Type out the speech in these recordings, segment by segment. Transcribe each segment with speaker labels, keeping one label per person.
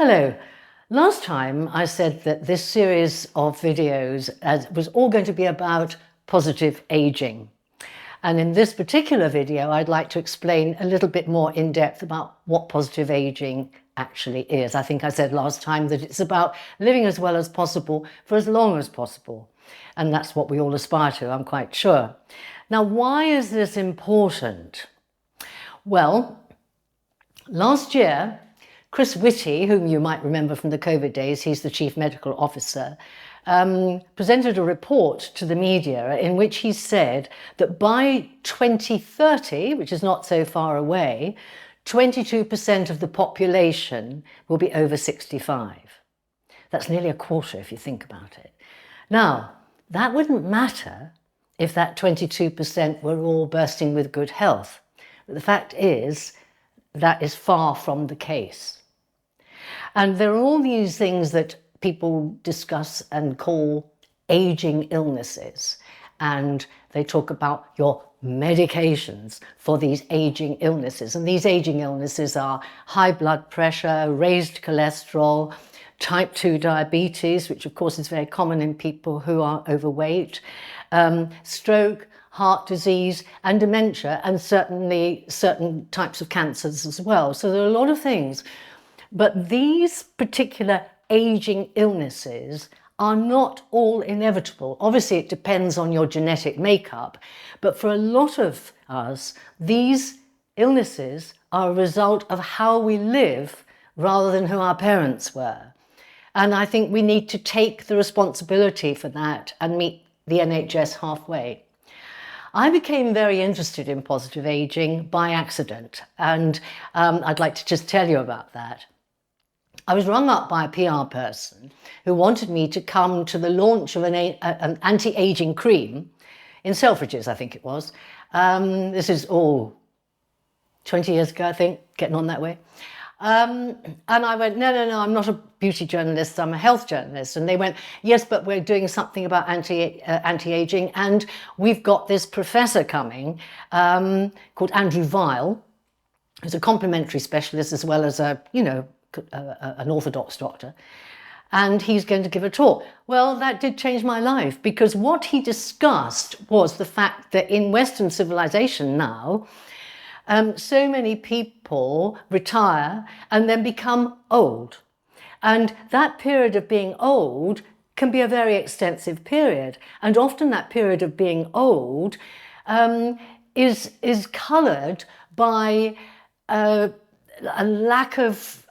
Speaker 1: Hello. Last time I said that this series of videos was all going to be about positive aging. And in this particular video, I'd like to explain a little bit more in depth about what positive aging actually is. I think I said last time that it's about living as well as possible for as long as possible. And that's what we all aspire to, I'm quite sure. Now, why is this important? Well, last year, Chris Whitty, whom you might remember from the COVID days, he's the Chief Medical Officer, presented a report to the media in which he said that by 2030, which is not so far away, 22% of the population will be over 65. That's nearly a quarter if you think about it. Now, that wouldn't matter if that 22% were all bursting with good health. But the fact is, that is far from the case. And there are all these things that people discuss and call aging illnesses. And they talk about your medications for these aging illnesses. And these aging illnesses are high blood pressure, raised cholesterol, type 2 diabetes, which of course is very common in people who are overweight, stroke, heart disease and dementia, and certainly certain types of cancers as well. So there are a lot of things. But these particular aging illnesses are not all inevitable. Obviously, it depends on your genetic makeup. But for a lot of us, these illnesses are a result of how we live rather than who our parents were. And I think we need to take the responsibility for that and meet the NHS halfway. I became very interested in positive aging by accident, and I'd like to just tell you about that. I was rung up by a PR person who wanted me to come to the launch of an anti-aging cream in Selfridges, I think it was. This is 20 years ago, I think, getting on that way. And I went, no, I'm not a beauty journalist, I'm a health journalist. And they went, yes, but we're doing something about anti-aging, and we've got this professor coming called Andrew Weil, who's a complementary specialist as well as an orthodox doctor. And he's going to give a talk. Well, that did change my life, because what he discussed was the fact that in Western civilization now, so many people retire and then become old. And that period of being old can be a very extensive period. And often that period of being old is coloured by a lack of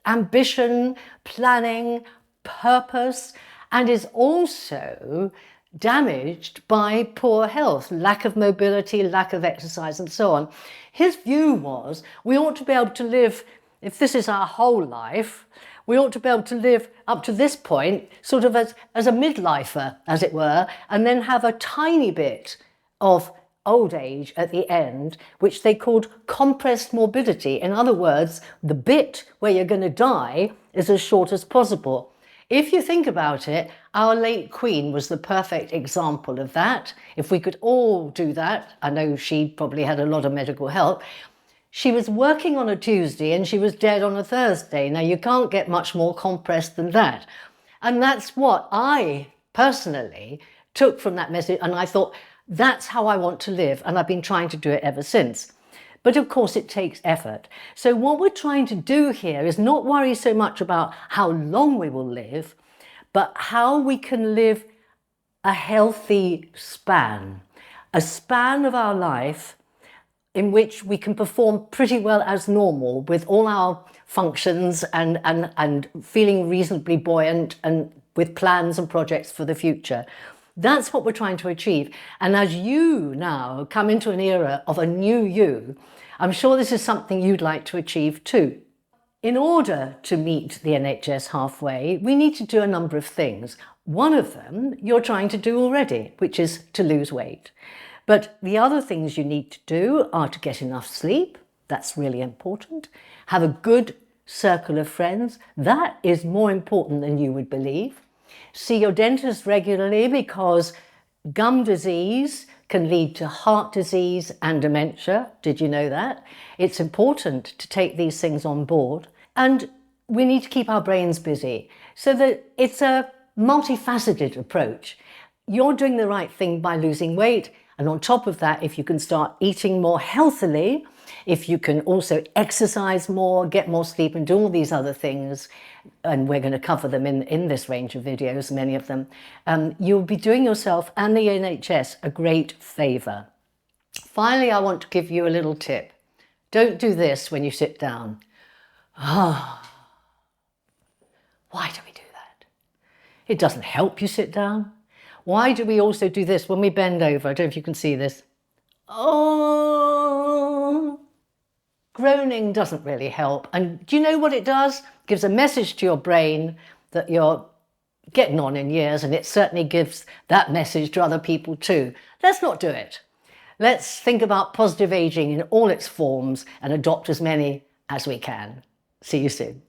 Speaker 1: ambition, planning, purpose, and is also damaged by poor health, lack of mobility, lack of exercise, and so on. His view was we ought to be able to live, if this is our whole life, we ought to be able to live up to this point sort of as a midlifer, as it were, and then have a tiny bit of old age at the end, which they called compressed morbidity. In other words, the bit where you're going to die is as short as possible. If you think about it, our late Queen was the perfect example of that. If we could all do that, I know she probably had a lot of medical help. She was working on a Tuesday and she was dead on a Thursday. Now, you can't get much more compressed than that. And that's what I personally took from that message. And I thought, that's how I want to live. And I've been trying to do it ever since. But of course, it takes effort. So what we're trying to do here is not worry so much about how long we will live, but how we can live a healthy span, a span of our life in which we can perform pretty well as normal with all our functions and feeling reasonably buoyant and with plans and projects for the future. That's what we're trying to achieve. And as you now come into an era of a new you, I'm sure this is something you'd like to achieve too. In order to meet the NHS halfway, we need to do a number of things. One of them you're trying to do already, which is to lose weight. But the other things you need to do are to get enough sleep. That's really important. Have a good circle of friends. That is more important than you would believe. See your dentist regularly, because gum disease can lead to heart disease and dementia. Did you know that? It's important to take these things on board. And we need to keep our brains busy. So that it's a multifaceted approach. You're doing the right thing by losing weight. And on top of that, if you can start eating more healthily, if you can also exercise more, get more sleep and do all these other things, and we're going to cover them in this range of videos, many of them, you'll be doing yourself and the NHS a great favour. Finally, I want to give you a little tip. Don't do this when you sit down. Why do we do that? It doesn't help you sit down. Why do we also do this when we bend over? I don't know if you can see this. Oh, groaning doesn't really help. And do you know what it does? It gives a message to your brain that you're getting on in years, and it certainly gives that message to other people too. Let's not do it. Let's think about positive aging in all its forms and adopt as many as we can. See you soon.